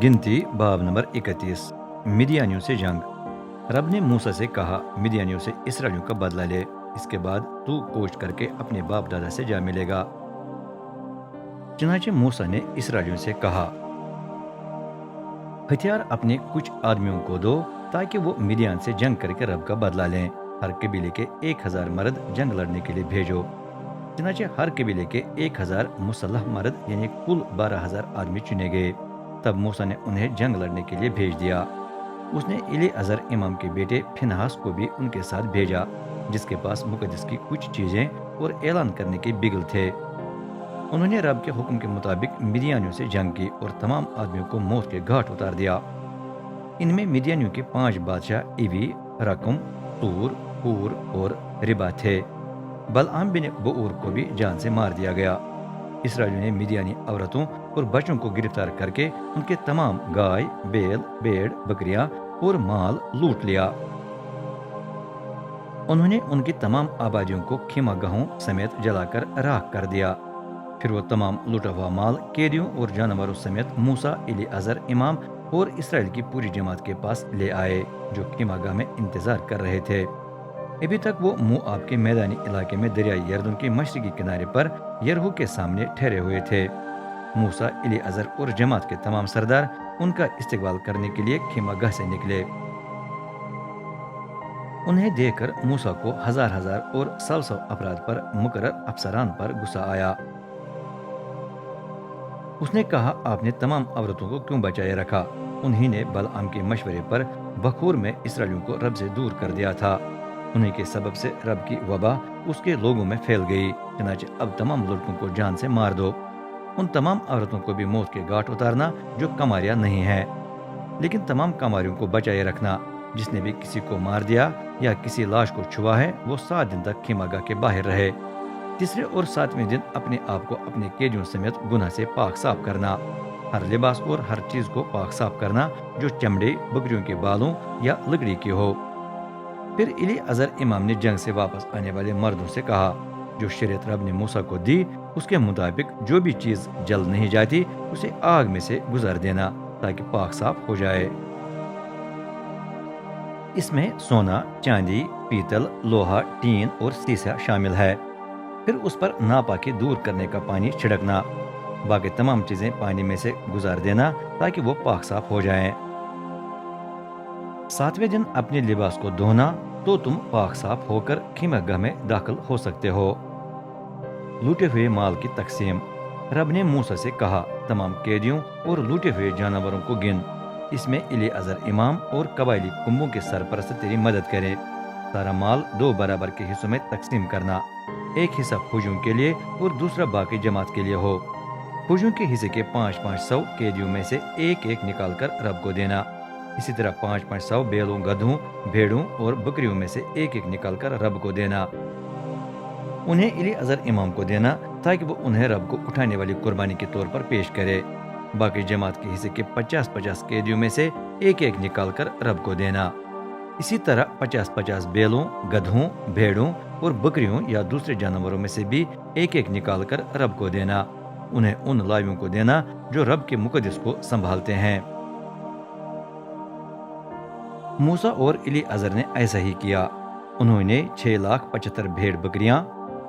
गिनती बाब नंबर 31। मिदियानियों से जंग। रब ने मूसा से कहा, मिदियानियों से इसराइलियों का बदला ले, इसके बाद तू कोच करके अपने बाप दादा से जा मिलेगा। चुनाचे मूसा ने इसराइलियों से कहा, हथियार अपने कुछ आदमियों को दो ताकि वो मिदियान से जंग करके रब का बदला लें। हर कबीले के 1000 मर्द जंग लड़ने के लिए भेजो। चुनाचे हर कबीले के 1000 मुसल्लह मर्द यानी कुल 12,000 आदमी चुने गए। तब मूसा ने उन्हें जंग लड़ने के लिए भेज दिया। उसने इलीअजर इमाम के बेटे फिनहास को भी उनके साथ भेजा, जिसके पास मुकद्दस की कुछ चीजें और ऐलान करने के बिगल थे। उन्होंने रब के हुक्म के मुताबिक मिदियानियों से जंग की और तमाम आदमियों को मौत के घाट उतार दिया। इनमें मिदियानियों के 5 बादशाह इवी, रकम, तूर, हूर और रिबा थे। बलआम बिन बऊर को भी जान से मार दिया गया। इसराइलियों ने मिदियानी औरतों और बच्चों को गिरफ्तार करके उनके तमाम गाय, बैल, भेड़, बकरियां और माल लूट लिया। उन्होंने उनकी तमाम आबादियों को खीमा गहूं समेत जलाकर राख कर दिया। फिर वो तमाम लूटा हुआ माल कैदियों और जानवरों समेत मूसा, इलीअजर इमाम और इसराइल की पूरी जमात के पास ले आए, जो खीमागाह में इंतजार कर रहे थे। अभी तक वो मोआब के मैदानी इलाके में दरियाई यरदन के मशरकी किनारे पर यरहू के सामने ठहरे हुए थे। मूसा, इलीअजर और जमात के तमाम सरदार उनका इस्तेकबाल करने के लिए खीमागाह से निकले। उन्हें देखकर मूसा को हजार हजार और सौ सौ अपराध पर मुकर्रर अफसरान पर गुस्सा आया। उसने कहा, आपने तमाम औरतों को क्यों बचाए रखा? उन्हीं ने बलआम के मशवरे पर बखूर में इसराइलियों को रब से दूर कर दिया था। उन्हीं के सबब से रब की वबा उसके लोगों में फैल गई। चनाचे अब तमाम लड़कों को जान से मार दो। उन तमाम औरतों को भी मौत के घाट उतारना जो कमारियां नहीं है, लेकिन तमाम कमारियों को बचाए रखना। जिसने भी किसी को मार दिया या किसी लाश को छुआ है, वो 7 दिन तक खीमागाह के बाहर रहे। तीसरे और 7वें दिन अपने आप को अपने कैदियों समेत गुनाह से पाक साफ करना। हर लिबास और हर चीज को पाक साफ करना जो चमड़े, बकरियों के बालों या लकड़ी की हो। फिर इलीअजर इमाम ने जंग से वापस आने वाले मर्दों से कहा, जो शरीयत रब ने मूसा को दी उसके मुताबिक जो भी चीज जल नहीं जाती उसे आग में से गुजार देना ताकि पाक साफ हो जाए। इसमें सोना, चांदी, पीतल, लोहा, टीन और सीसा शामिल है। फिर उस पर नापाकी दूर करने का पानी छिड़कना। बाकी तमाम चीजें पानी में से गुजार देना ताकि वो पाक साफ हो जाएं। 7वें दिन अपने लिबास को धोना, तो तुम पाक साफ होकर खीमागाह में दाखिल हो सकते हो। लूटे हुए माल की तकसीम। रब ने मूसा से कहा, तमाम कैदियों और लूटे हुए जानवरों को गिन। इसमें इलीअजर इमाम और कबायली कुंभों के सरपरस्त तेरी मदद करे। सारा माल 2 बराबर के हिस्सों में तकसीम करना। एक हिस्सा फौजियों के लिए और दूसरा बाकी जमात के लिए हो। फौजियों के हिस्से के 500-500 कैदियों में से एक एक निकाल कर रब को देना। इसी तरह 500-500 बैलों, गधों, भेड़ों और बकरियों में से एक एक निकाल कर रब को देना। उन्हें इलीअजर इमाम को देना ताकि वो उन्हें रब को उठाने वाली कुर्बानी के तौर पर पेश करे। बाकी जमात के हिस्से के 50-50 कैदियों में से एक एक निकाल कर रब को देना। इसी तरह 50-50 बैलों, गधों, भेड़ों और बकरियों या दूसरे जानवरों में से भी एक एक निकाल कर रब को देना। उन्हें उन लावियों को देना जो रब के मुकद्दस को संभालते हैं। मूसा और इलीअजर ने ऐसा ही किया। उन्होंने 6,75,000 भेड़ बकरियां,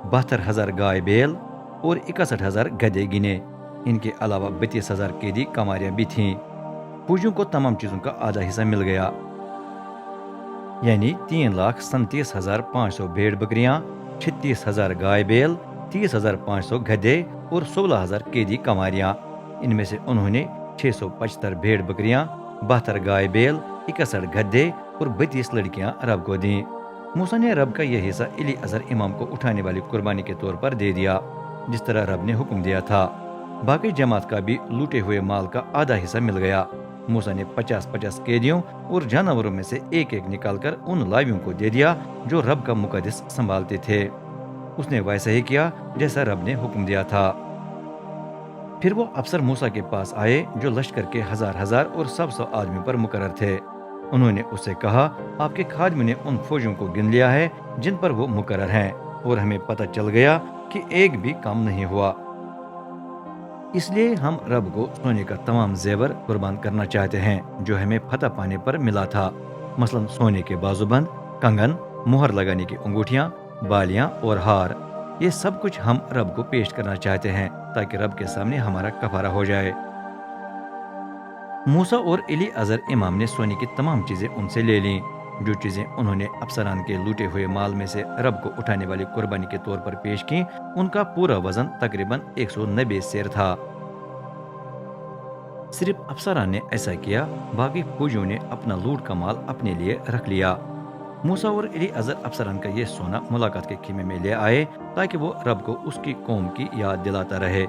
72,000 गाय बैल और 61,000 गधे गिने। इनके अलावा 32,000 कैदी कमारियां भी थीं। फौजियों को तमाम चीजों का आधा हिस्सा मिल गया, यानी 3,37,500 भेड़ बकरियां, 36,000 गाय बैल, 30,500 गधे और 16,000 कैदी कमारियां। इनमें से उन्होंने 675 भेड़ बकरियां, 72 गाय बैल, 61 गधे और 32 लड़कियां रब को दी। मूसा ने रब का यह हिस्सा इलीअजर इमाम को उठाने वाली कुर्बानी के तौर पर दे दिया, जिस तरह रब ने हुक्म दिया था। बाकी जमात का भी लूटे हुए माल का आधा हिस्सा मिल गया। मूसा ने 50-50 कैदियों और जानवरों में से एक एक निकालकर उन लावियों को दे दिया जो रब का मुकद्दस संभालते थे। उसने वैसा ही किया जैसा रब ने हुक्म दिया था। फिर वो अफसर मूसा के पास आए जो लश्कर के 1000-1000 और 100-100 आदमियों पर मुकर्रर थे। उन्होंने उससे कहा, आपके खादिम ने उन फौजियों को गिन लिया है जिन पर वो मुकर्रर हैं, और हमें पता चल गया कि एक भी काम नहीं हुआ। اس لیے ہم رب کو سونے کا تمام زیور قربان کرنا چاہتے ہیں جو ہمیں فتح پانے پر ملا تھا، مثلا سونے کے بازو بند، کنگن، مہر لگانے کی انگوٹھیاں، بالیاں اور ہار۔ یہ سب کچھ ہم رب کو پیش کرنا چاہتے ہیں تاکہ رب کے سامنے ہمارا کفارہ ہو جائے۔ موسیٰ اور ایلی عزر امام نے سونے کی تمام چیزیں ان سے لے لیں۔ جو چیزیں انہوں نے افسران کے لوٹے ہوئے مال میں سے رب کو اٹھانے والی قربانی کے طور پر پیش کی، ان کا پورا وزن تقریباً 190 سیر تھا۔ صرف افسران نے ایسا کیا، باقی فوجیوں نے اپنا لوٹ کا مال اپنے لیے رکھ لیا۔ موسیٰ اور ایلی عزر افسران کا یہ سونا ملاقات کے خیمے میں لے آئے تاکہ وہ رب کو اس کی قوم کی یاد دلاتا رہے۔